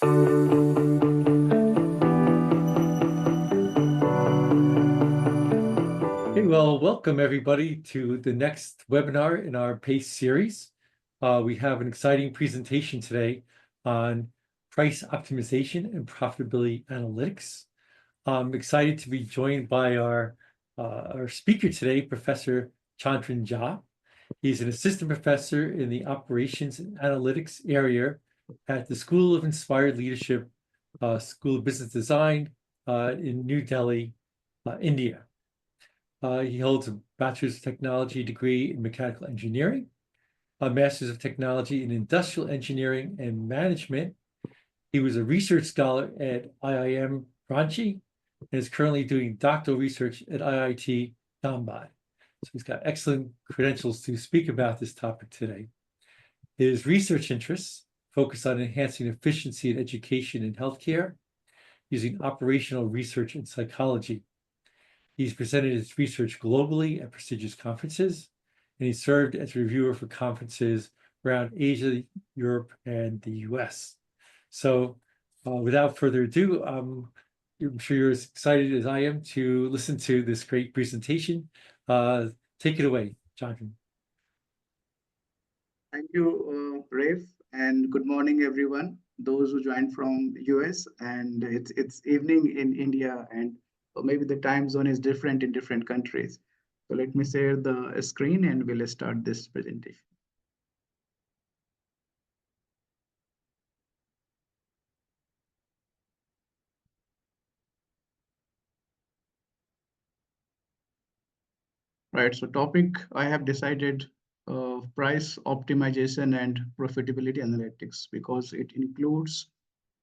Hey, well, welcome everybody to the next webinar in our PACE series. We have an exciting presentation today on price optimization and profitability analytics. I'm excited to be joined by our speaker today, Professor Chandan Jha. He's an assistant professor in the operations and analytics area at the School of Inspired Leadership, School of Business Design in New Delhi, India. He holds a Bachelor's of Technology degree in Mechanical Engineering, a Master's of Technology in Industrial Engineering and Management. He was a research scholar at IIM Ranchi and is currently doing doctoral research at IIT Bombay. So he's got excellent credentials to speak about this topic today. His research interests focus on enhancing efficiency in education and healthcare using operational research and psychology. He's presented his research globally at prestigious conferences, and he served as a reviewer for conferences around Asia, Europe, and the US. So without further ado, I'm sure you're as excited as I am to listen to this great presentation. Take it away, Jonathan. Thank you, Prof, and good morning, everyone. Those who joined from US, and it's evening in India, and maybe the time zone is different in different countries. So let me share the screen, and we'll start this presentation. Right. So topic I have decided. Price optimization and profitability analytics, because it includes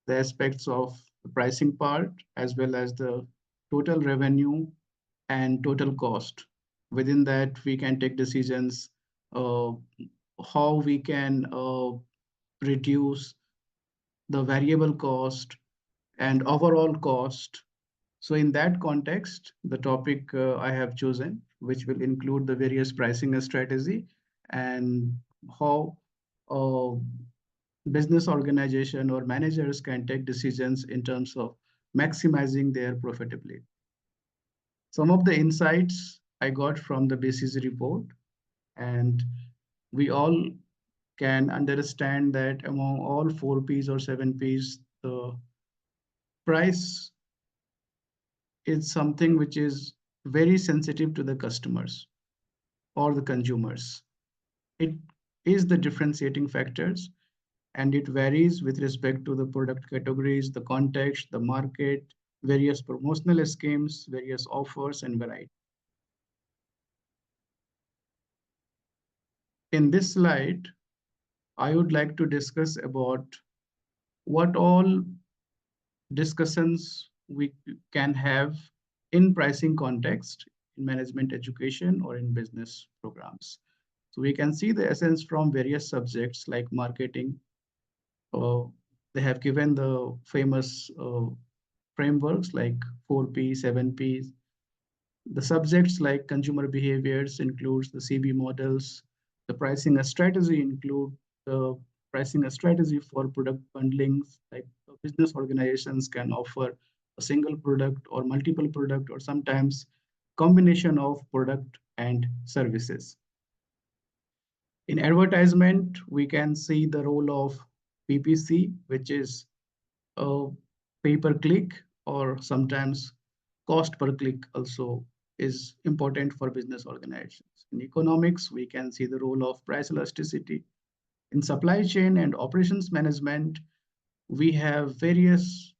the aspects of the pricing part as well as the total revenue and total cost. Within that, we can take decisions how we can reduce the variable cost and overall cost. So in that context, the topic I have chosen, which will include the various pricing strategy and how business organization or managers can take decisions in terms of maximizing their profitability. Some of the insights I got from the BCG report, and we all can understand that among all 4Ps or 7Ps, the price is something which is very sensitive to the customers or the consumers. It is the differentiating factors, and it varies with respect to the product categories, the context, the market, various promotional schemes, various offers, and variety. In this slide, I would like to discuss about what all discussions we can have in pricing context, in management education, or in business programs. So we can see the essence from various subjects like marketing. They have given the famous frameworks like 4P, 7Ps. The subjects like consumer behaviors includes the CB models. The pricing strategy include the pricing strategy for product bundlings, like business organizations can offer a single product or multiple product or sometimes combination of product and services. In advertisement, we can see the role of PPC, which is a pay per click, or sometimes cost per click also is important for business organizations. In economics, we can see the role of price elasticity. In supply chain and operations management, we have various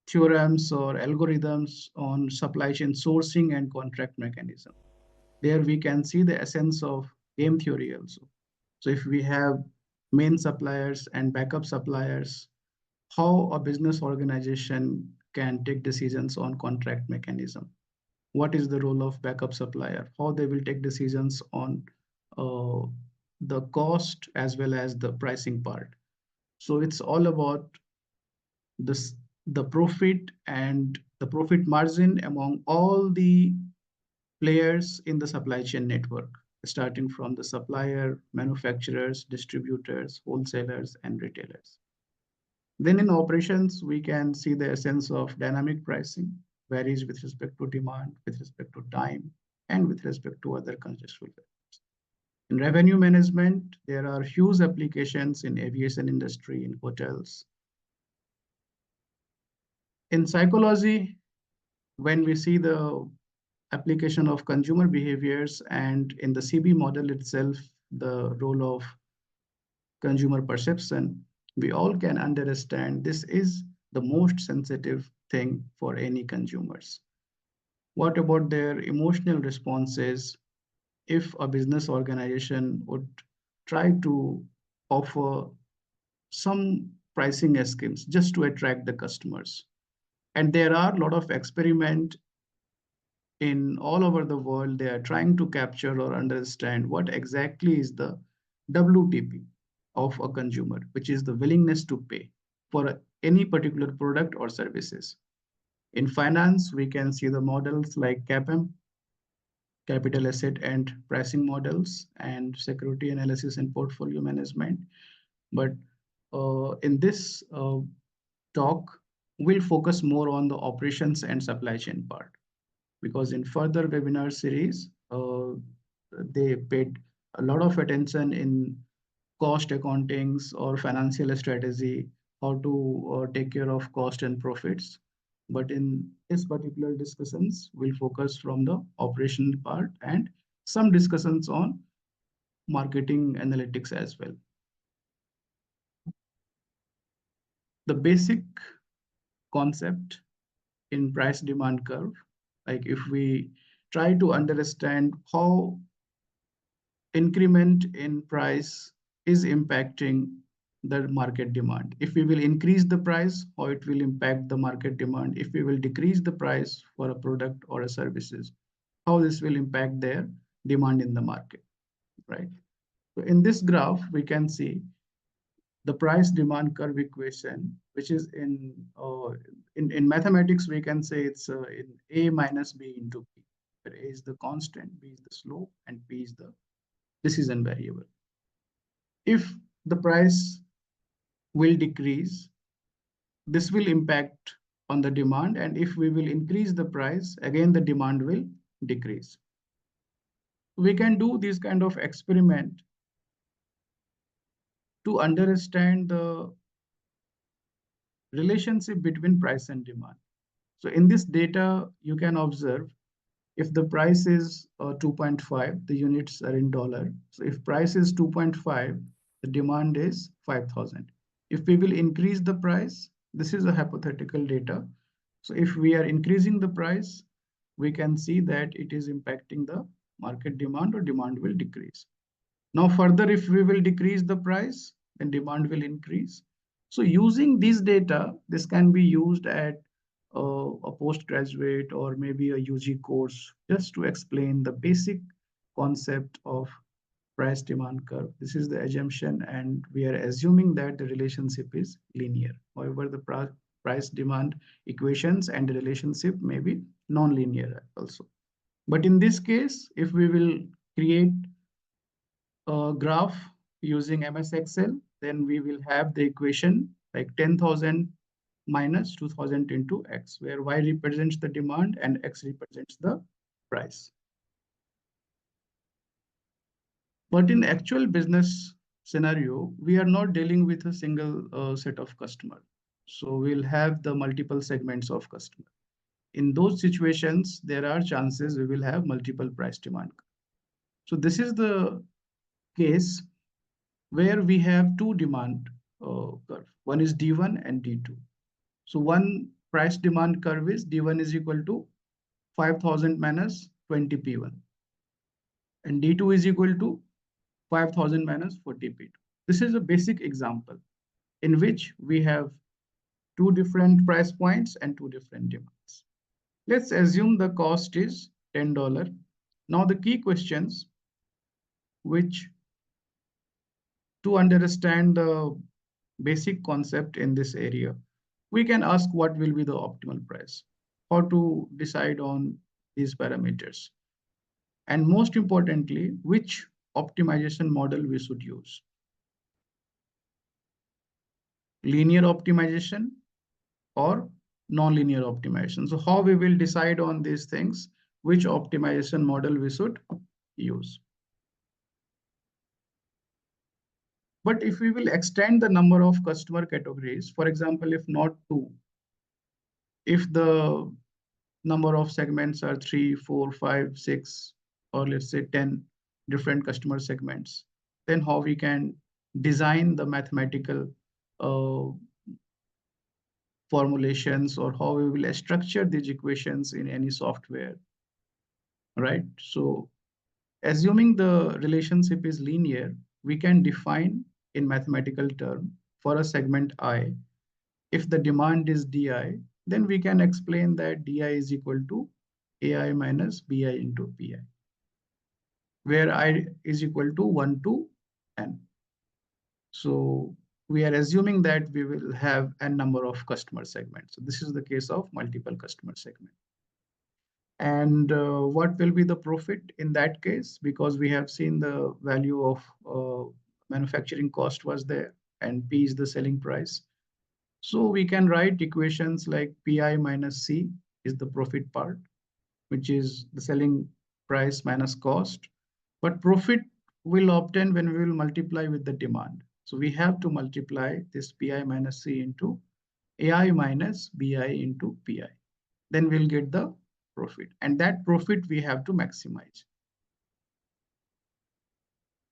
theorems or algorithms on supply chain sourcing and contract mechanism. There we can see the essence of game theory also. So if we have main suppliers and backup suppliers, how a business organization can take decisions on contract mechanism. What is the role of backup supplier? How they will take decisions on the cost as well as the pricing part. So it's all about this, the profit and the profit margin among all the players in the supply chain network, starting from the supplier, manufacturers, distributors, wholesalers, and retailers. Then in operations, we can see the essence of dynamic pricing varies with respect to demand, with respect to time, and with respect to other contextual factors. In revenue management, there are huge applications in aviation industry, in hotels. In psychology, when we see the application of consumer behaviors and in the CB model itself, the role of consumer perception, we all can understand this is the most sensitive thing for any consumers. What about their emotional responses? If a business organization would try to offer some pricing schemes just to attract the customers, and there are a lot of experiment in all over the world, they are trying to capture or understand what exactly is the WTP of a consumer, which is the willingness to pay for any particular product or services. In finance, we can see the models like CAPM, capital asset and pricing models, and security analysis and portfolio management. But in this talk, we'll focus more on the operations and supply chain part, because in further webinar series, they paid a lot of attention in cost accountings or financial strategy, how to take care of cost and profits. But in this particular discussions, we'll focus from the operational part and some discussions on marketing analytics as well. The basic concept in price demand curve, like if we try to understand how increment in price is impacting the market demand. If we will increase the price, how it will impact the market demand. If we will decrease the price for a product or a services, how this will impact their demand in the market, right? So in this graph, we can see the price demand curve equation, which is in mathematics, we can say it's in A minus B into P, where A is the constant, B is the slope, and P is the decision variable. If the price will decrease, this will impact on the demand. And if we will increase the price, again, the demand will decrease. We can do this kind of experiment to understand the relationship between price and demand. So in this data, you can observe if the price is 2.5, the units are in dollar. So if price is 2.5, the demand is 5,000. If we will increase the price, this is a hypothetical data. So if we are increasing the price, we can see that it is impacting the market demand, or demand will decrease. Now further, if we will decrease the price, then demand will increase. So using this data, this can be used at a postgraduate or maybe a UG course, just to explain the basic concept of price demand curve. This is the assumption, and we are assuming that the relationship is linear. However, the price demand equations and the relationship may be non-linear also. But in this case, if we will create a graph using MS Excel, then we will have the equation like 10,000 minus 2000 into X, where Y represents the demand and X represents the price. But in actual business scenario, we are not dealing with a single set of customer. So we'll have the multiple segments of customer. In those situations, there are chances we will have multiple price demand. So this is the case where we have two demand curve. One is D1 and D2. So one price demand curve is D1 is equal to 5,000 minus 20 P1. And D2 is equal to 5,000 minus 40 P2. This is a basic example in which we have two different price points and two different demands. Let's assume the cost is $10. Now the key questions which to understand the basic concept in this area, we can ask what will be the optimal price, how to decide on these parameters, and most importantly, which optimization model we should use. linear optimization or non-linear optimization. So how we will decide on these things, which optimization model we should use. But if we will extend the number of customer categories, for example, if not two, if the number of segments are 3, 4, 5, 6, or let's say 10 different customer segments, then how we can design the mathematical uh, formulations, or how we will structure these equations in any software, right? So assuming the relationship is linear, we can define in mathematical term for a segment I, if the demand is di, then we can explain that di is equal to ai minus bi into pi, where I is equal to 1 to n. So we are assuming that we will have n number of customer segments. So this is the case of multiple customer segment. And what will be the profit in that case? Because we have seen the value of manufacturing cost was there, and P is the selling price. So we can write equations like PI minus C is the profit part, which is the selling price minus cost. But profit will obtain when we will multiply with the demand. So we have to multiply this PI minus C into AI minus BI into PI. Then we'll get the profit. And that profit we have to maximize.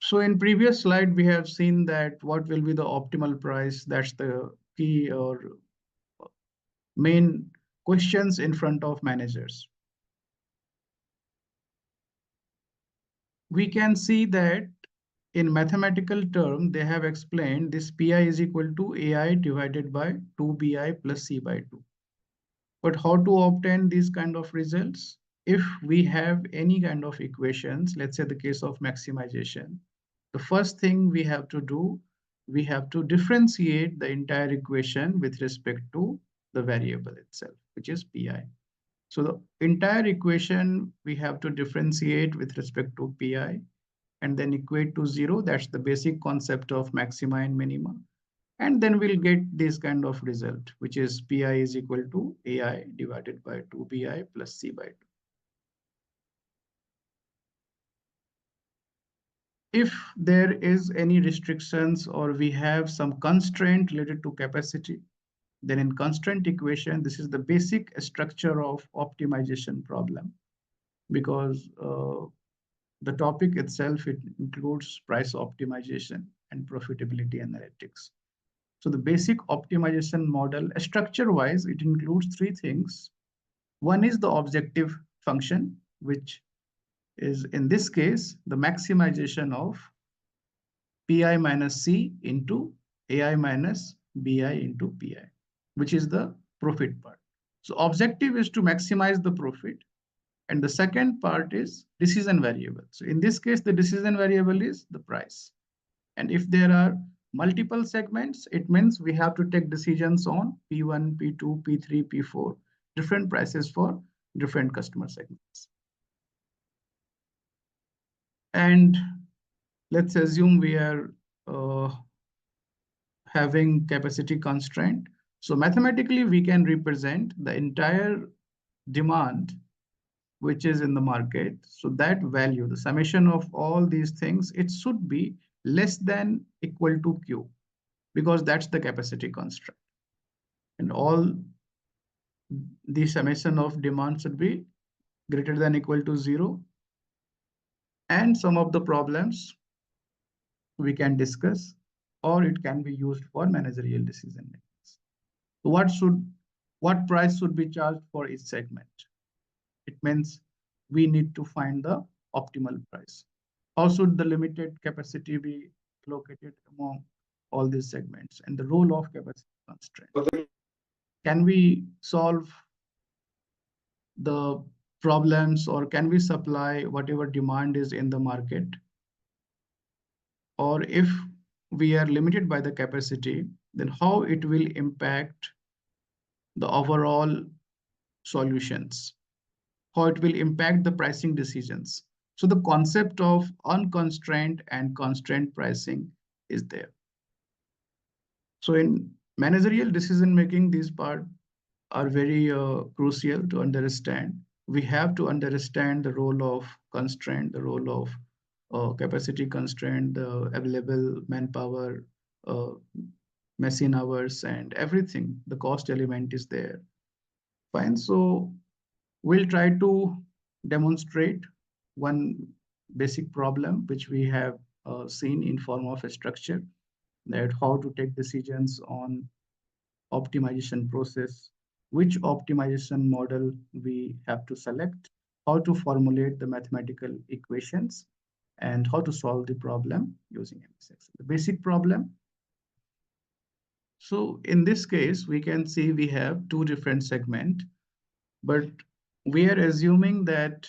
So in previous slide, we have seen that what will be the optimal price. That's the key or main questions in front of managers. We can see that in mathematical term, they have explained this PI is equal to AI divided by 2BI plus C by 2. But how to obtain these kind of results? If we have any kind of equations, let's say the case of maximization, the first thing we have to do, we have to differentiate the entire equation with respect to the variable itself, which is PI. So the entire equation we have to differentiate with respect to PI and then equate to 0. That's the basic concept of maxima and minima. And then we'll get this kind of result, which is PI is equal to AI divided by 2BI plus C by 2. If there is any restrictions or we have some constraint related to capacity, then in constraint equation, this is the basic structure of optimization problem, because the topic itself, it includes price optimization and profitability analytics. So the basic optimization model, structure-wise, it includes three things. One is the objective function, which is in this case, the maximization of PI minus C into AI minus BI into PI, which is the profit part. So objective is to maximize the profit. And the second part is decision variable. So in this case, the decision variable is the price. And if there are multiple segments, it means we have to take decisions on P1, P2, P3, P4, different prices for different customer segments. And let's assume we are having capacity constraint. So mathematically, we can represent the entire demand which is in the market. So that value, the summation of all these things, it should be less than equal to Q, because that's the capacity constraint. And all the summation of demand should be greater than equal to 0. And some of the problems we can discuss, or it can be used for managerial decision making. So what price should be charged for each segment? It means we need to find the optimal price. How should the limited capacity be located among all these segments, and the role of capacity constraint? Can we solve the problems, or can we supply whatever demand is in the market? Or if we are limited by the capacity, then how it will impact the overall solutions, how it will impact the pricing decisions. So the concept of unconstrained and constrained pricing is there. So in Managerial decision making, these part are very crucial to understand. We have to understand the role of constraint, the role of capacity constraint, the available manpower, uh, machine hours, and everything. The cost element is there. Fine. So we'll try to demonstrate one basic problem which we have seen in form of a structure, that how to take decisions on optimization process, which optimization model we have to select, how to formulate the mathematical equations, and how to solve the problem using MS Excel. The basic problem. So in this case, we can see we have two different segments, but we are assuming that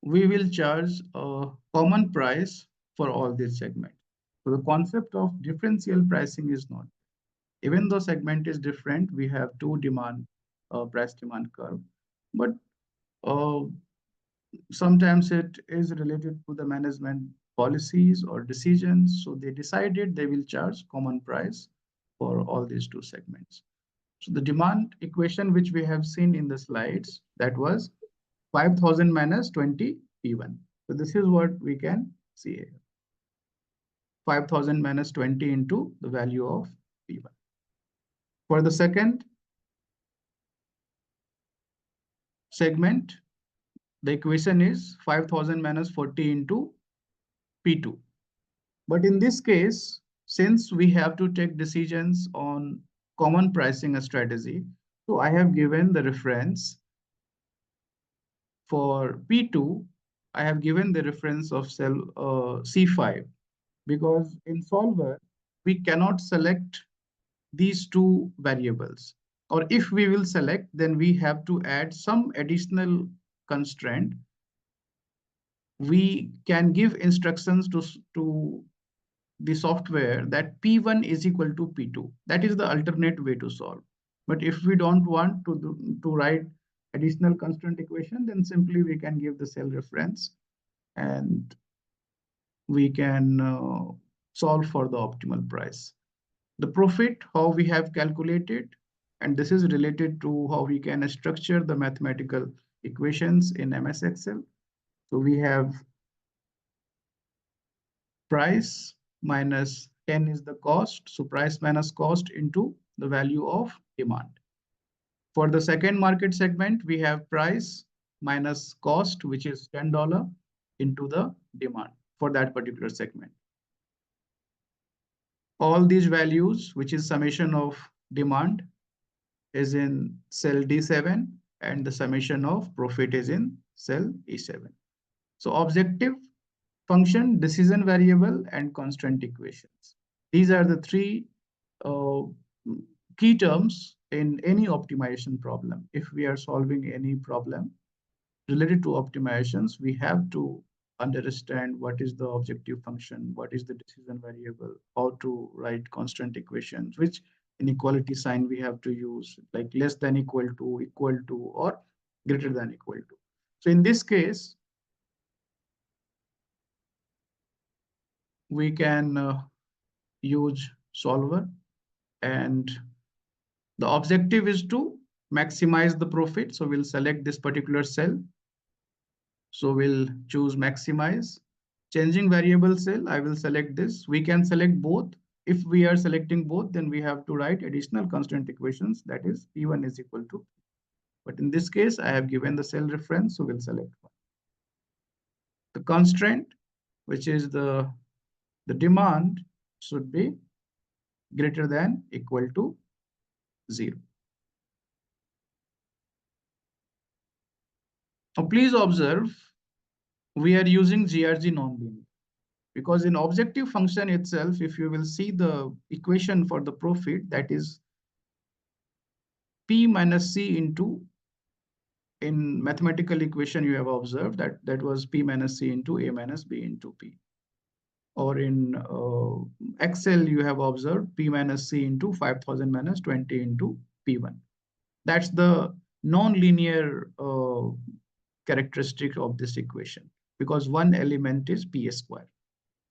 we will charge a common price for all these segments. So the concept of differential pricing is not. Even though segment is different, we have two demand, price demand curve, but uh, sometimes it is related to the management policies or decisions. So they decided they will charge common price for all these two segments. So the demand equation which we have seen in the slides, that was 5,000 minus 20 P1. So this is what we can see here. 5,000 minus 20 into the value of P1. For the second segment, the equation is 5,000 minus 40 into P2. But in this case, since we have to take decisions on common pricing strategy, so I have given the reference for P2. I have given the reference of cell C5, because in solver, we cannot select these two variables. Or if we will select, then we have to add some additional constraint. We can give instructions to the software that P1 is equal to P2. That is the alternate way to solve. But if we don't want to write additional constraint equation, then simply we can give the cell reference and we can solve for the optimal price. The profit, how we have calculated, and this is related to how we can structure the mathematical equations in MS Excel. So we have price minus 10 is the cost. So price minus cost into the value of demand. For the second market segment, we have price minus cost, which is $10 into the demand for that particular segment. All these values, which is summation of demand, is in cell D7 and the summation of profit is in cell E7. So objective function, decision variable, and constraint equations. These are the three key terms in any optimization problem. If we are solving any problem related to optimizations, we have to understand what is the objective function, what is the decision variable, how to write constant equations, which inequality sign we have to use, like less than equal to, or greater than equal to. So in this case, we can use solver, and the objective is to maximize the profit. So we'll select this particular cell. So we'll choose maximize. Changing variable cell, I will select this. We can select both. If we are selecting both, then we have to write additional constant equations, that is P1 is equal to. But in this case, I have given the cell reference, so we'll select one. The constraint, which is the demand, should be greater than equal to 0. Now, please observe, we are using GRG nonlinear, because in objective function itself, if you will see the equation for the profit, that is P minus C into, in mathematical equation, you have observed that was P minus C into A minus B into P. Or in Excel, you have observed P minus C into 5,000 minus 20 into P1. That's the non-linear characteristic of this equation, because one element is P square.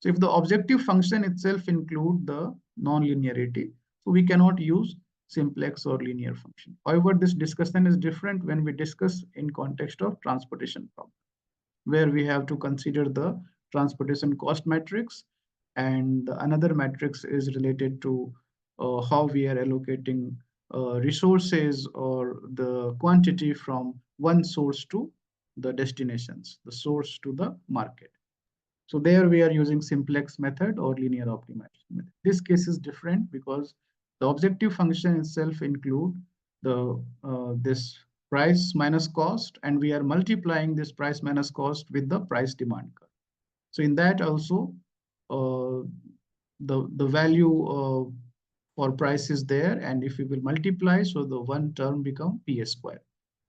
So if the objective function itself include the non-linearity, So we cannot use simplex or linear function. However, this discussion is different when we discuss in context of transportation problem, where we have to consider the transportation cost matrix, and another matrix is related to how we are allocating resources or the quantity from one source to the destinations, the source to the market. So there we are using simplex method or linear optimization method. This case is different because the objective function itself include the this price minus cost, and we are multiplying this price minus cost with the price demand curve. So in that also, uh, the value for price is there, and if we will multiply, so the one term become P square.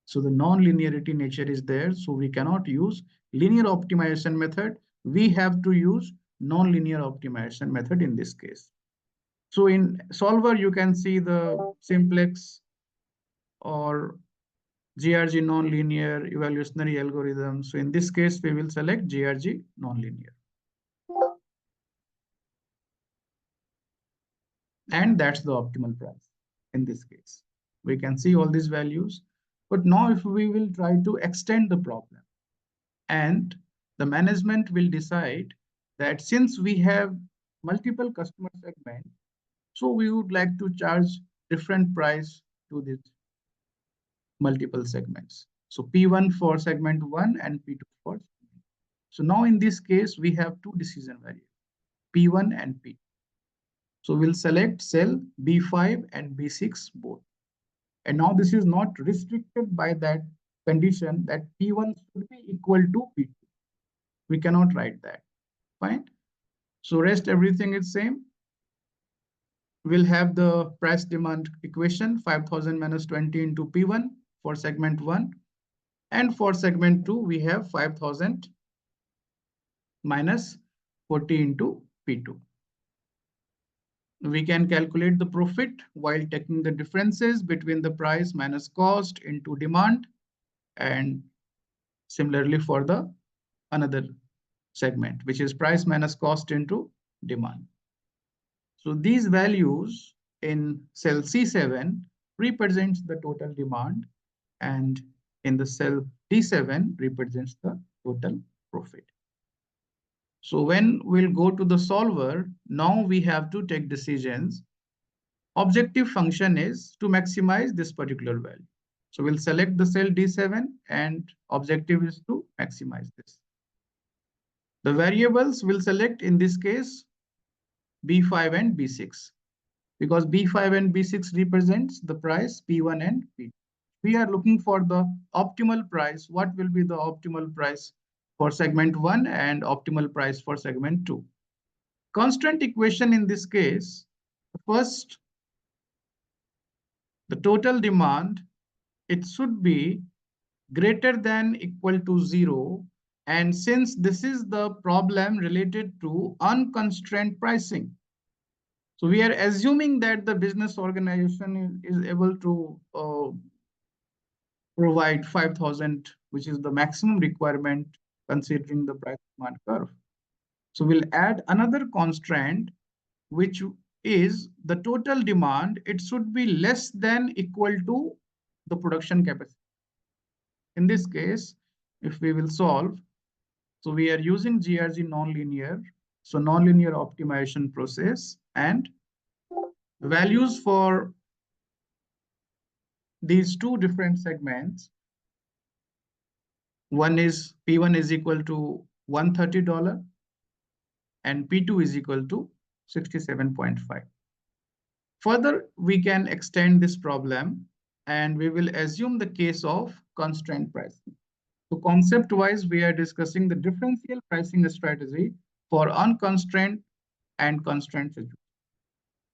So the non-linearity nature is there. So we cannot use linear optimization method. We have to use non-linear optimization method in this case. So in solver, you can see the simplex or GRG non-linear evolutionary algorithm. So in this case, we will select GRG non-linear. And that's the optimal price in this case. We can see all these values. But now if we will try to extend the problem, and the management will decide that since we have multiple customer segments, so we would like to charge different price to these multiple segments. So P1 for segment 1 and P2 for segment 2. So now in this case, we have two decision variables, P1 and P2. So we'll select cell B5 and B6 both. And now this is not restricted by that condition that P1 should be equal to P2. We cannot write that. Fine. So rest everything is same. We'll have the price demand equation 5000 minus 20 into P1 for segment 1. And for segment 2, we have 5000 minus 40 into P2. We can calculate the profit while taking the differences between the price minus cost into demand, and similarly for the another segment, which is price minus cost into demand. So these values in cell C7 represents the total demand, and in the cell D7 represents the total profit. So when we'll go to the solver, now we have to take decisions. Objective function is to maximize this particular value. So we'll select the cell D7 and objective is to maximize this. The variables we'll select in this case B5 and B6, because B5 and B6 represents the price P1 and P2. We are looking for the optimal price. What will be the optimal price for segment 1 and optimal price for segment 2? Constant equation in this case, first, the total demand, it should be greater than equal to 0. And since this is the problem related to unconstrained pricing, so we are assuming that the business organization is able to provide 5000, which is the maximum requirement considering the price demand curve. So we'll add another constraint, which is the total demand. It should be less than equal to the production capacity. In this case, if we will solve, so we are using GRG nonlinear, so nonlinear optimization process, and values for these two different segments. One is P1 is equal to $130 and P2 is equal to 67.5. Further, we can extend this problem and we will assume the case of constraint pricing. So concept-wise, we are discussing the differential pricing strategy for unconstrained and constrained situation.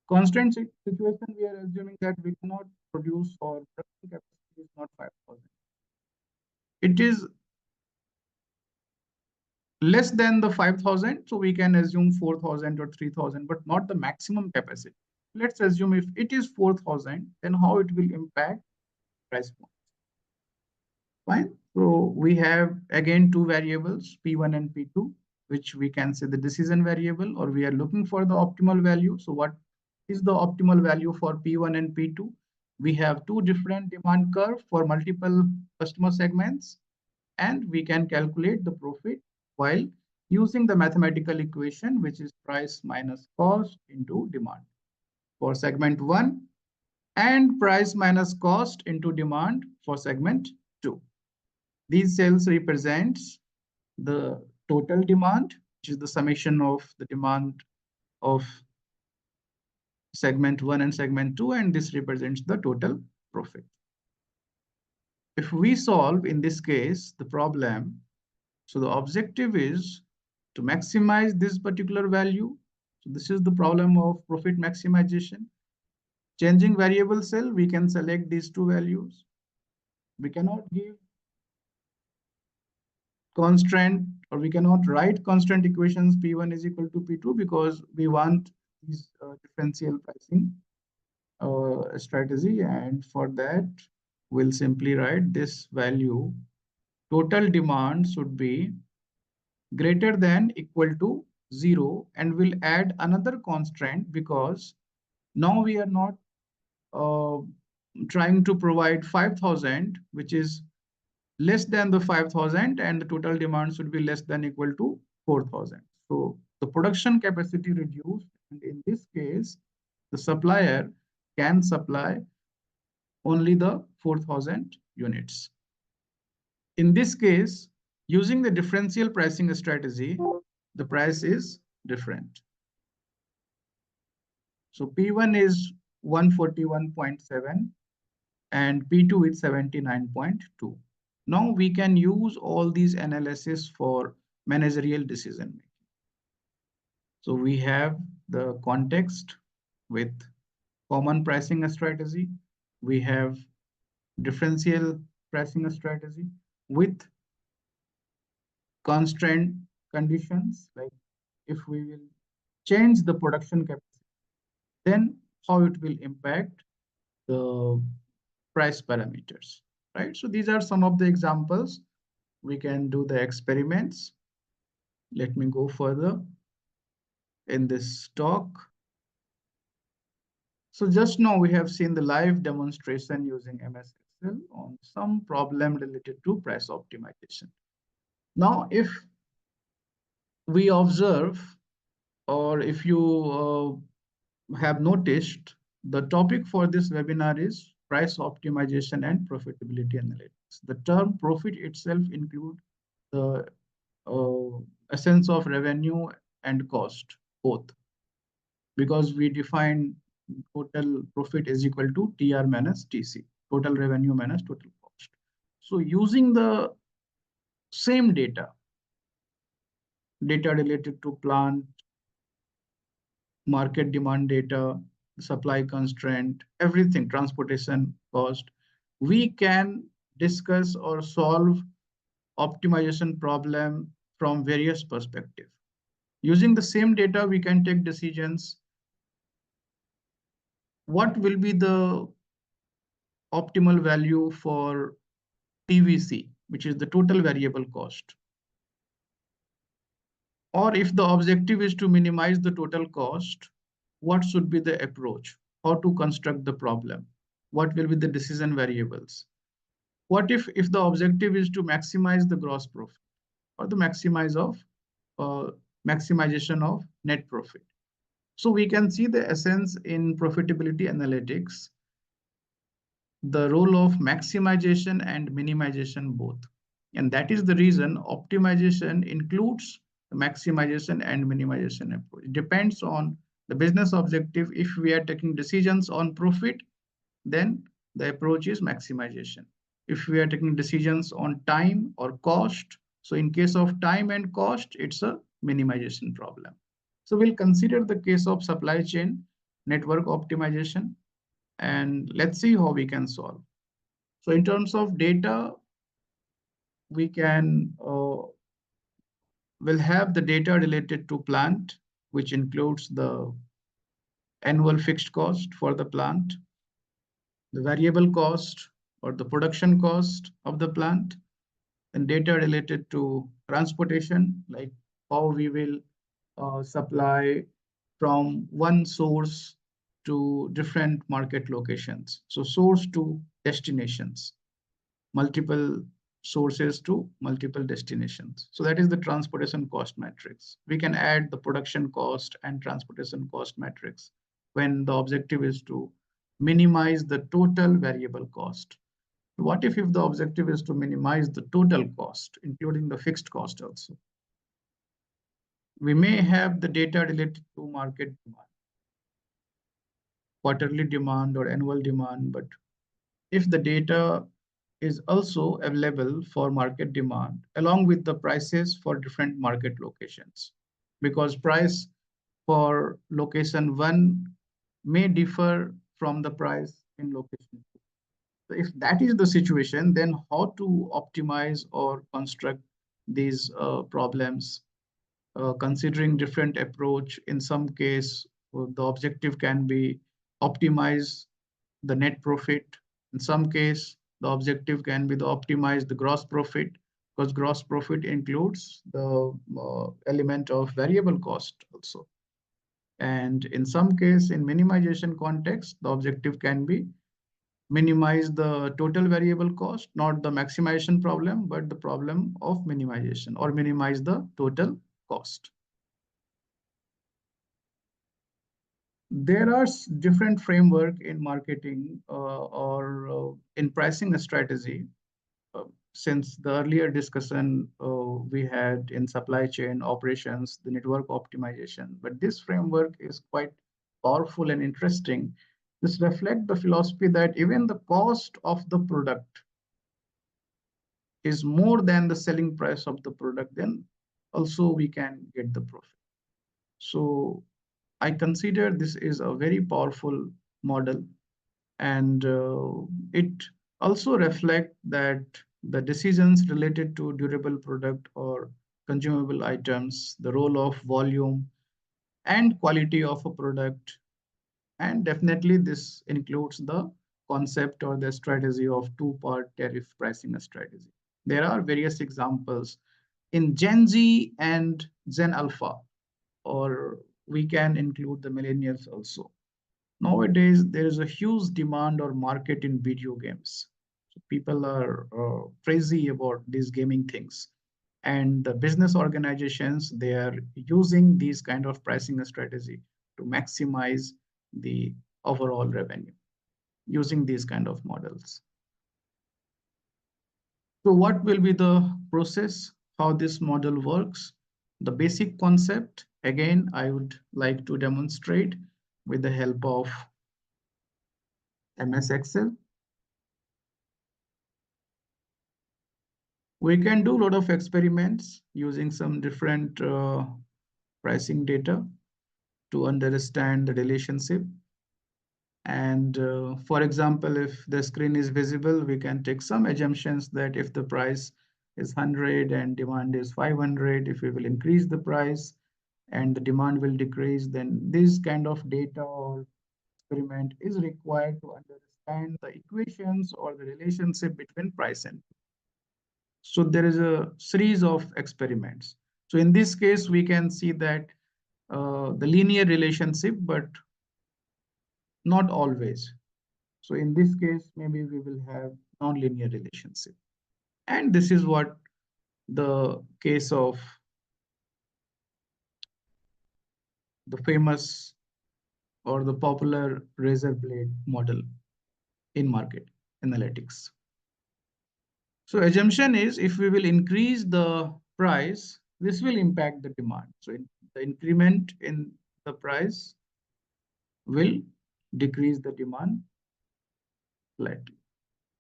Constraint situation, we are assuming that we cannot produce, or production capacity is not 5000. It is less than the 5000, so we can assume 4000 or 3000, but not the maximum capacity. Let's assume if it is 4000, then how it will impact price point. Fine. So we have again two variables, P1 and P2, which we can say the decision variable, or we are looking for the optimal value. So what is the optimal value for P1 and P2. We have two different demand curve for multiple customer segments, and we can calculate the profit while using the mathematical equation, which is price minus cost into demand for segment 1 and price minus cost into demand for segment 2. These cells represents the total demand, which is the summation of the demand of segment 1 and segment 2, and this represents the total profit. If we solve in this case the problem, so the objective is to maximize this particular value. So this is the problem of profit maximization. Changing variable cell, we can select these two values. We cannot give constant, or we cannot write constant equations P1 is equal to P2 because we want these differential pricing strategy, and for that we'll simply write this value. Total demand should be greater than equal to 0, and we'll add another constraint because now we are not trying to provide 5,000, which is less than the 5,000, and the total demand should be less than equal to 4,000. So the production capacity reduced, and in this case, the supplier can supply only the 4,000 units. In this case, using the differential pricing strategy, the price is different. So P1 is 141.7 and P2 is 79.2. Now we can use all these analysis for managerial decision making. So we have the context with common pricing strategy. We have differential pricing strategy with constraint conditions, like if we will change the production capacity, then how it will impact the price parameters, right? So these are some of the examples. We can do the experiments. Let me go further in this talk. So just now we have seen the live demonstration using MS Excel on some problem related to price optimization. Now, if we observe, or if you have noticed, the topic for this webinar is price optimization and profitability analytics. The term profit itself includes the essence of revenue and cost, both, because we define total profit is equal to TR minus TC, total revenue minus total cost. So using the same data related to plant, market demand data, supply constraint, everything, transportation cost, we can discuss or solve optimization problem from various perspectives. Using the same data, we can take decisions. What will be the optimal value for TVC, which is the total variable cost? Or if the objective is to minimize the total cost, what should be the approach? How to construct the problem? What will be the decision variables? What if the objective is to maximize the gross profit or the maximization of net profit? So we can see the essence in profitability analytics, the role of maximization and minimization both. And that is the reason optimization includes the maximization and minimization approach. It depends on the business objective. If we are taking decisions on profit, then the approach is maximization. If we are taking decisions on time or cost, so in case of time and cost, it's a minimization problem. So we'll consider the case of supply chain network optimization, and let's see how we can solve. So in terms of data, we can will have the data related to plant, which includes the annual fixed cost for the plant, the variable cost or the production cost of the plant, and data related to transportation, like how we will supply from one source to different market locations. So source to destinations, multiple sources to multiple destinations. So that is the transportation cost matrix. We can add the production cost and transportation cost matrix when the objective is to minimize the total variable cost. What if the objective is to minimize the total cost, including the fixed cost also? We may have the data related to market demand, quarterly demand or annual demand, but if the data is also available for market demand along with the prices for different market locations, because price for location 1 may differ from the price in location 2. So if that is the situation, then how to optimize or construct these problems, considering different approach. In some case, the objective can be optimize the net profit. In some case, the objective can be to optimize the gross profit, because gross profit includes the element of variable cost also. And in some case, in minimization context, the objective can be minimize the total variable cost, not the maximization problem, but the problem of minimization, or minimize the total cost. There are different framework in marketing or in pricing strategy. Since the earlier discussion we had in supply chain operations, the network optimization, but this framework is quite powerful and interesting. This reflects the philosophy that even the cost of the product is more than the selling price of the product, then also we can get the profit. So I consider this is a very powerful model, and it also reflects that the decisions related to durable product or consumable items, the role of volume and quality of a product, and definitely this includes the concept or the strategy of two-part tariff pricing strategy. There are various examples in Gen Z and Gen Alpha, or we can include the millennials also. Nowadays, there is a huge demand or market in video games. So people are crazy about these gaming things. And the business organizations, they are using these kind of pricing strategy to maximize the overall revenue using these kind of models. So what will be the process, how this model works? The basic concept, again, I would like to demonstrate with the help of MS Excel. We can do a lot of experiments using some different pricing data to understand the relationship. And for example, if the screen is visible, we can take some assumptions that if the price is 100 and demand is 500, if we will increase the price and the demand will decrease, then this kind of data or experiment is required to understand the equations or the relationship between price and. So there is a series of experiments. So in this case, we can see that the linear relationship, but not always. So in this case, maybe we will have non-linear relationship. And this is what the case of the famous or the popular razor blade model in market analytics. So assumption is if we will increase the price, this will impact the demand. So the increment in the price will decrease the demand slightly.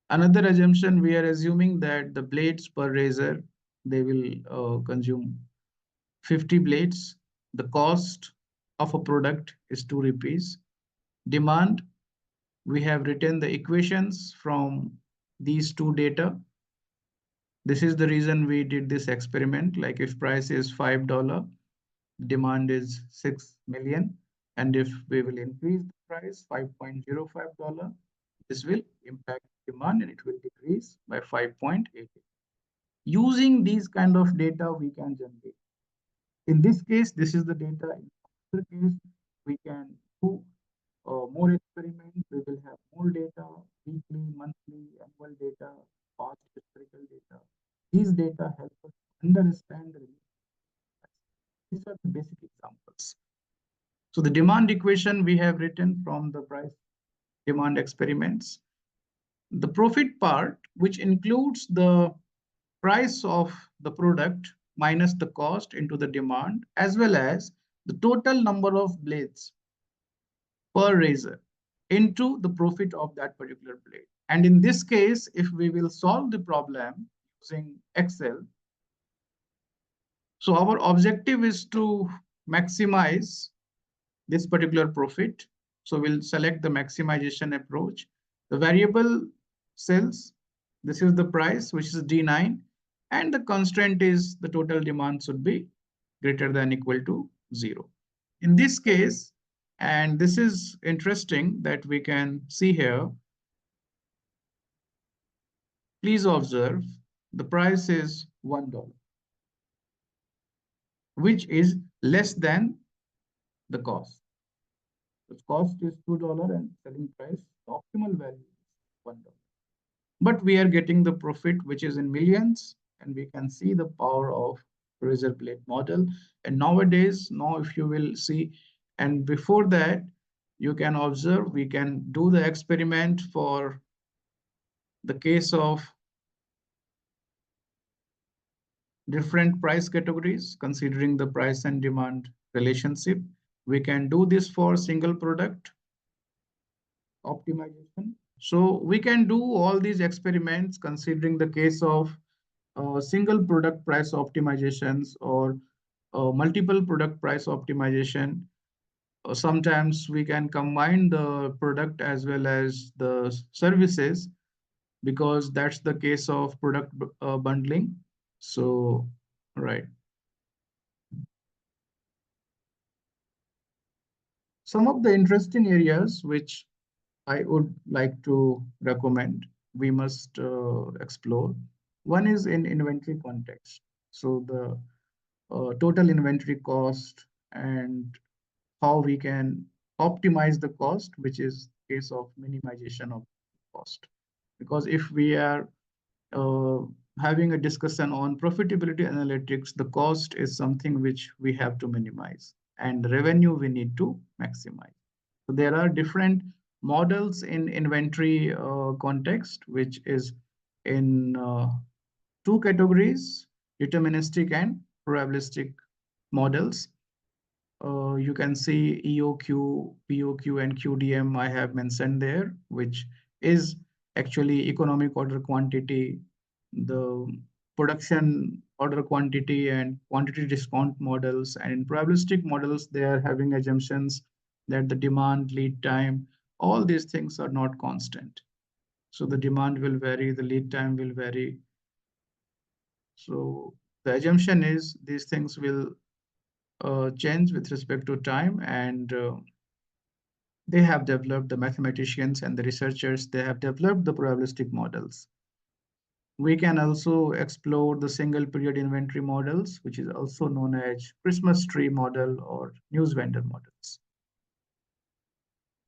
Another assumption, we are assuming that the blades per razor, they will consume 50 blades. The cost of a product is 2 rupees. Demand, we have written the equations from these two data. This is the reason we did this experiment. Like if price is $5, demand is 6 million. And if we will increase the price $5.05, this will impact demand and it will decrease by 5.8. Using these kind of data, we can generate. In this case, this is the data. In other case, we can do more experiments, we will have more data, weekly, monthly, annual data, past historical data. These data help us understand the relationship. These are the basic examples. So the demand equation we have written from the price demand experiments. The profit part, which includes the price of the product minus the cost into the demand, as well as the total number of blades per razor into the profit of that particular blade. And in this case, if we will solve the problem using Excel, so our objective is to maximize this particular profit. So we'll select the maximization approach. The variable cells, this is the price, which is D9, and the constraint is the total demand should be greater than equal to 0. In this case, and this is interesting that we can see here, please observe the price is $1, which is less than the cost. The cost is $2 and selling price, the optimal value is $1. But we are getting the profit, which is in millions, and we can see the power of razor blade model. And nowadays, now if you will see, and before that, you can observe, we can do the experiment for the case of different price categories, considering the price and demand relationship. We can do this for single product optimization. So we can do all these experiments considering the case of single product price optimizations or multiple product price optimization. Sometimes we can combine the product as well as the services because that's the case of product bundling. So, right. Some of the interesting areas which I would like to recommend we must explore. One is in inventory context. So the total inventory cost and how we can optimize the cost, which is case of minimization of cost. Because if we are uh, having a discussion on profitability analytics, the cost is something which we have to minimize and the revenue we need to maximize. So there are different models in inventory context, which is in two categories, deterministic and probabilistic models. You can see EOQ, POQ, and QDM I have mentioned there, which is actually economic order quantity, the production order quantity and quantity discount models. And in probabilistic models, they are having assumptions that the demand, lead time, all these things are not constant. So the demand will vary, the lead time will vary. So the assumption is these things will change with respect to time, and they have developed, the mathematicians and the researchers, they have developed the probabilistic models. We can also explore the single period inventory models, which is also known as Christmas tree model or news vendor models.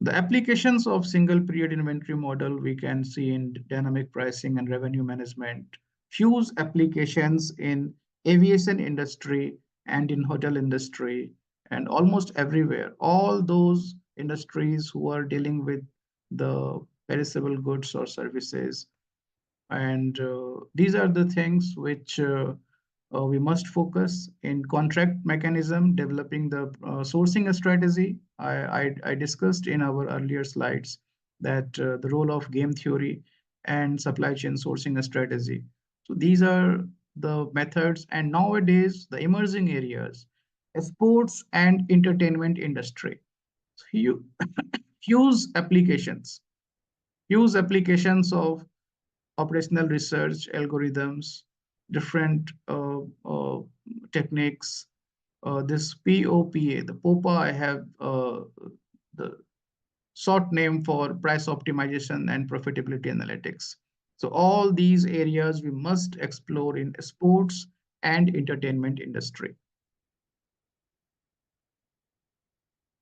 The applications of single period inventory model we can see in dynamic pricing and revenue management, huge applications in aviation industry and in hotel industry and almost everywhere. All those industries who are dealing with the perishable goods or services. And these are the things which we must focus in contract mechanism, developing the sourcing strategy. I discussed in our earlier slides that the role of game theory and supply chain sourcing strategy. So these are the methods, and nowadays the emerging areas, sports and entertainment industry. So huge applications, huge applications of operational research, algorithms, different techniques. This POPA, the POPA, I have the short name for price optimization and profitability analytics. So all these areas we must explore in sports and entertainment industry.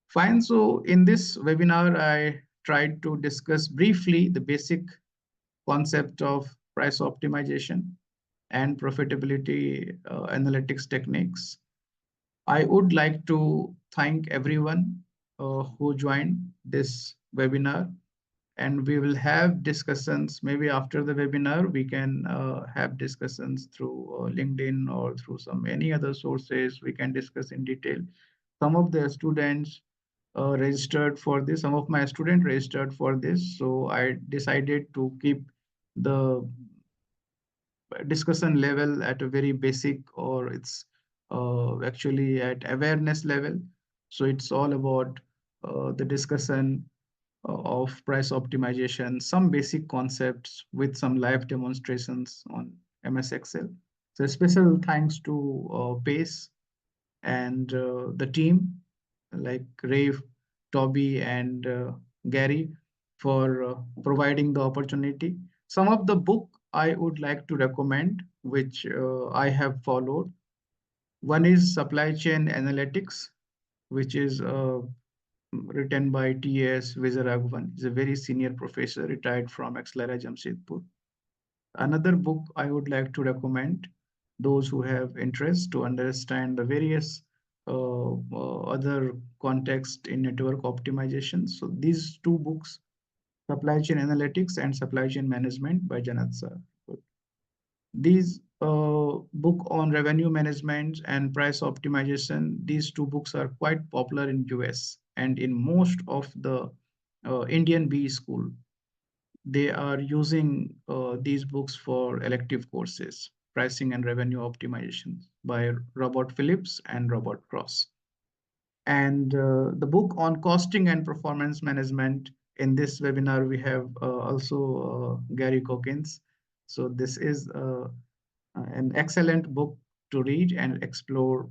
Fine. So in this webinar, I tried to discuss briefly the basic concept of price optimization and profitability analytics techniques. I would like to thank everyone who joined this webinar, and we will have discussions. Maybe after the webinar, we can have discussions through LinkedIn or through some any other sources. We can discuss in detail. Some of the students registered for this. Some of my students registered for this. So I decided to keep the discussion level at a very basic, or it's actually at awareness level. So it's all about the discussion of price optimization, some basic concepts with some live demonstrations on MS Excel. So special thanks to Pace and the team like Rave, Toby, and Gary for providing the opportunity. Some of the book I would like to recommend, which I have followed. One is Supply Chain Analytics, which is written by T.S. Vijayaraghavan. He's a very senior professor, retired from Accelera Jamshedpur. Another book I would like to recommend those who have interest to understand the various other context in network optimization. So these two books, Supply Chain Analytics and Supply Chain Management by Janat Sir. These book on revenue management and price optimization, these two books are quite popular in US and in most of the Indian B school. They are using these books for elective courses, pricing and revenue optimization by Robert Phillips and Robert Cross. And the book on costing and performance management. In this webinar, we have also Gary Cockins. So this is an excellent book to read and explore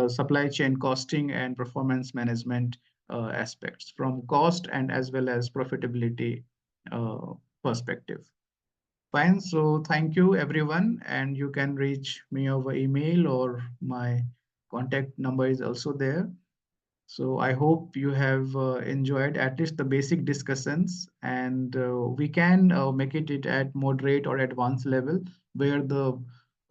supply chain costing and performance management aspects from cost and as well as profitability uh, perspective. Fine. So thank you, everyone. And you can reach me over email, or my contact number is also there. So I hope you have enjoyed at least the basic discussions, and we can make it at moderate or advanced level, where the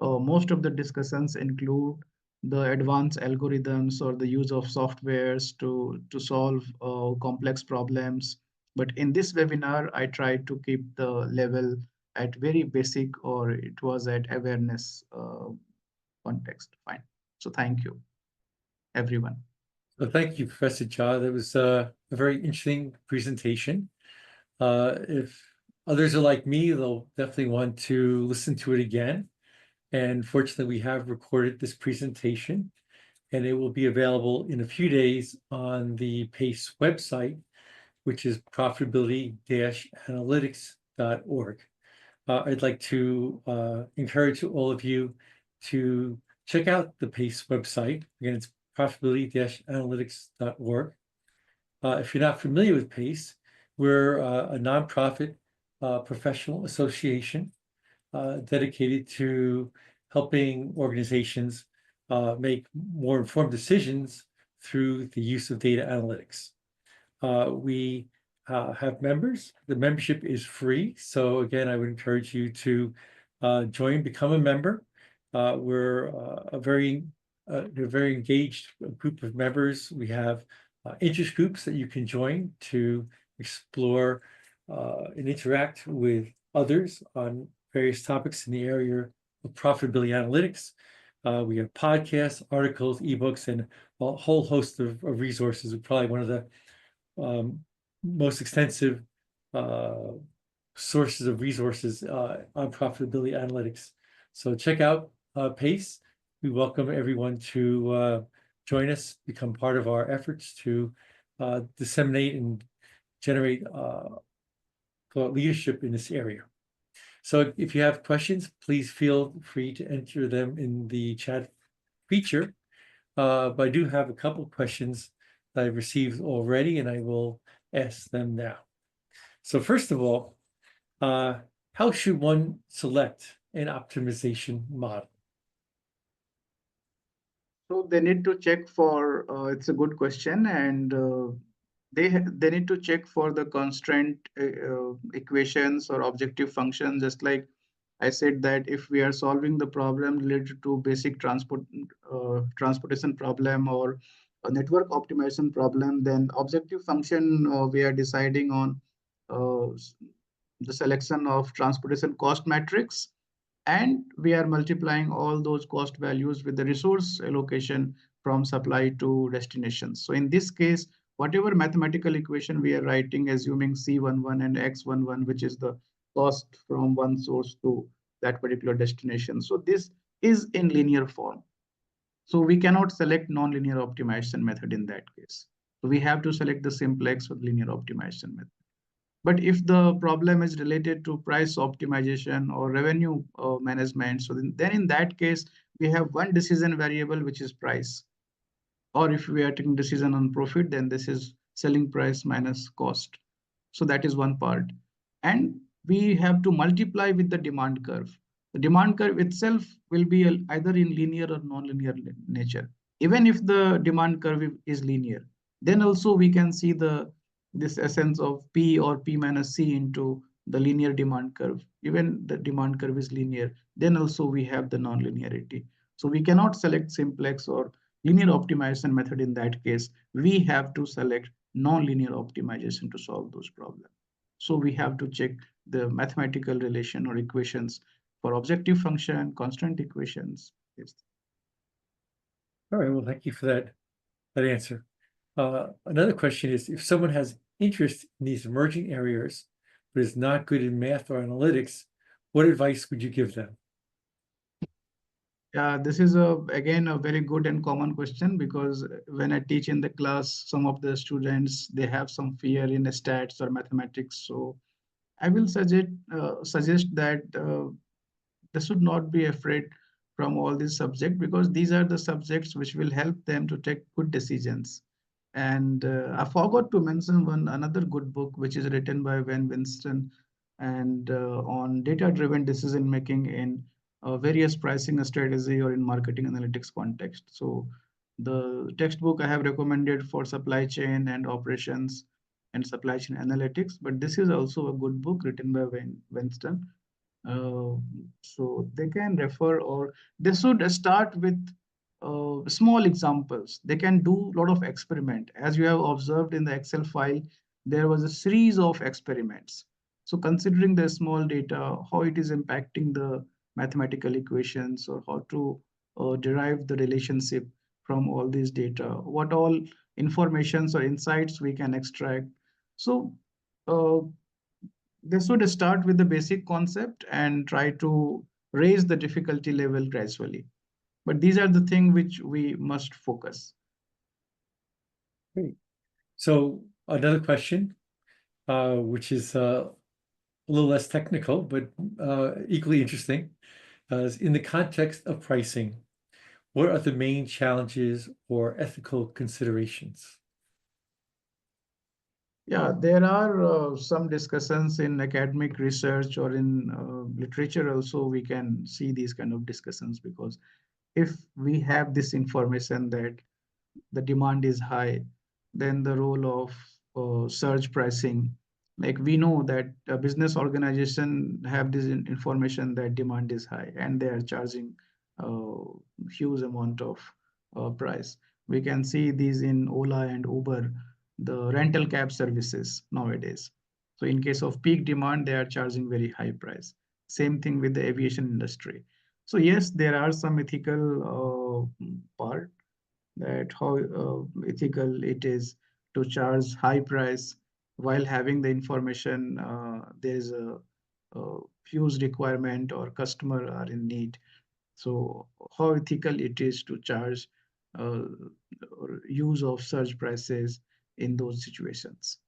most of the discussions include the advanced algorithms or the use of softwares to solve complex problems. But in this webinar, I tried to keep the level at very basic, or it was at awareness context. Fine. So thank you, everyone. So thank you, Professor Jha. That was a very interesting presentation. If others are like me, they'll definitely want to listen to it again. And fortunately, we have recorded this presentation, and it will be available in a few days on the PACE website, which is profitability-analytics.org. I'd like to encourage all of you to check out the PACE website. Again, it's profitability-analytics.org. If you're not familiar with PACE, we're a nonprofit professional association dedicated to helping organizations make more informed decisions through the use of data analytics. We have members. The membership is free. So again, I would encourage you to join, become a member. We're a very engaged group of members. We have interest groups that you can join to explore and interact with others on various topics in the area of profitability analytics. We have podcasts, articles, ebooks, and a whole host of resources. We're probably one of the most extensive sources of resources on profitability analytics. So check out PACE. We welcome everyone to join us, become part of our efforts to disseminate and generate leadership in this area. So if you have questions, please feel free to enter them in the chat feature. But I do have a couple of questions that I've received already, and I will ask them now. So first of all, how should one select an optimization model? So they need to check for, it's a good question, and they need to check for the constraint equations or objective functions. Just like I said, that if we are solving the problem related to basic transportation problem or a network optimization problem, then objective function we are deciding on uh, the selection of transportation cost matrix, and we are multiplying all those cost values with the resource allocation from supply to destination. So in this case, whatever mathematical equation we are writing, assuming C11 and X11, which is the cost from one source to that particular destination. So this is in linear form. So we cannot select non-linear optimization method in that case. So we have to select the simplex or linear optimization method. But if the problem is related to price optimization or revenue management, so then in that case, we have one decision variable, which is price. Or if we are taking decision on profit, then this is selling price minus cost. So that is one part. And we have to multiply with the demand curve. The demand curve itself will be either in linear or non-linear nature. Even if the demand curve is linear, then also we can see this essence of P or P minus C into the linear demand curve. Even the demand curve is linear, then also we have the non-linearity. So we cannot select simplex or linear optimization method in that case. We have to select non-linear optimization to solve those problems. So we have to check the mathematical relation or equations for objective function, constant equations. Yes. All right, well, thank you for that answer. Another question is, if someone has interest in these emerging areas, but is not good in math or analytics, what advice would you give them? Yeah, this is again a very good and common question, because when I teach in the class, some of the students, they have some fear in stats or mathematics. So I will suggest that they should not be afraid from all these subjects, because these are the subjects which will help them to take good decisions. And I forgot to mention one another good book which is written by Van Winston, and on data-driven decision making in various pricing strategy or in marketing analytics context. So the textbook I have recommended for supply chain and operations and supply chain analytics, but this is also a good book written by Van Winston. uh, so they can refer, or they should start with small examples. They can do a lot of experiment. As you have observed in the Excel file, there was a series of experiments. So considering the small data, how it is impacting the mathematical equations, or how to derive the relationship from all these data, what all informations or insights we can extract. So uh, they should start with the basic concept and try to raise the difficulty level gradually. But these are the things which we must focus. Great. So another question, which is a little less technical, but equally interesting, is in the context of pricing, what are the main challenges or ethical considerations? Yeah, there are some discussions in academic research or in literature also. We can see these kind of discussions, because if we have this information that the demand is high, then the role of surge pricing, like we know that a business organization have this information that demand is high and they are charging uh, huge amount of price. We can see these in Ola and Uber, the rental cab services nowadays. So in case of peak demand, they are charging very high price. Same thing with the aviation industry. So yes, there are some ethical part, that how ethical it is to charge high price while having the information there is a huge requirement or customer are in need. So how ethical it is to charge uh, or use of surge prices in those situations.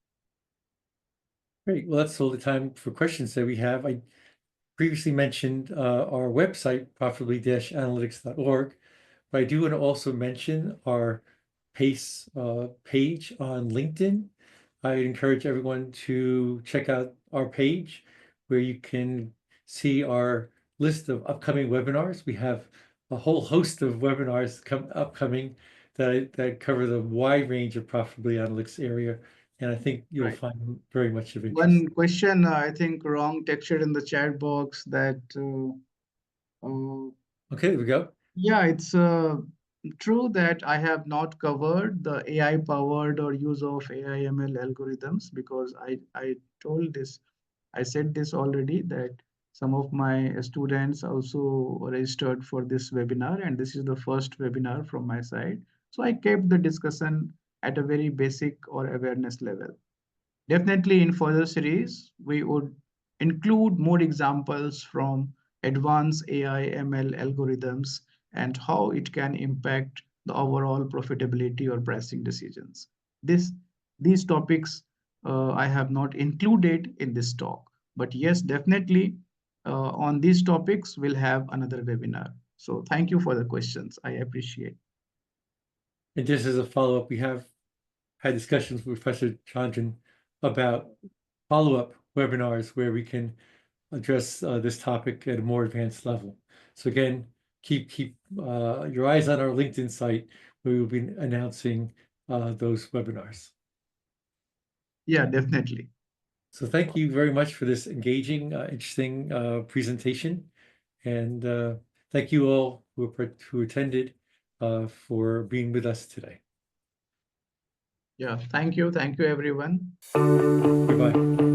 Great. Well, that's all the time for questions that we have. I previously mentioned our website, profitably-analytics.org, but I do want to also mention our PACE page on LinkedIn. I encourage everyone to check out our page where you can see our list of upcoming webinars. We have a whole host of webinars upcoming that cover the wide range of profitability analytics area, and I think you'll Right. find them very much of interest. One question, I think wrong textured in the chat box that Okay, there we go. yeah, it's true that I have not covered the AI powered or use of AI ML algorithms because I told this, I said this already that some of my students also registered for this webinar, and this is the first webinar from my side. So I kept the discussion at a very basic or awareness level. Definitely in further series, we would include more examples from advanced AI ML algorithms and how it can impact the overall profitability or pricing decisions. This, these topics I have not included in this talk, but yes, definitely on these topics we'll have another webinar. So thank you for the questions. I appreciate. And just as a follow-up, we have had discussions with Professor Chandran about follow-up webinars where we can address this topic at a more advanced level. So again, keep your eyes on our LinkedIn site where we will be announcing those webinars. Yeah, definitely. So thank you very much for this engaging, interesting presentation. And thank you all who attended for being with us today. Yeah, thank you. Thank you, everyone. Goodbye.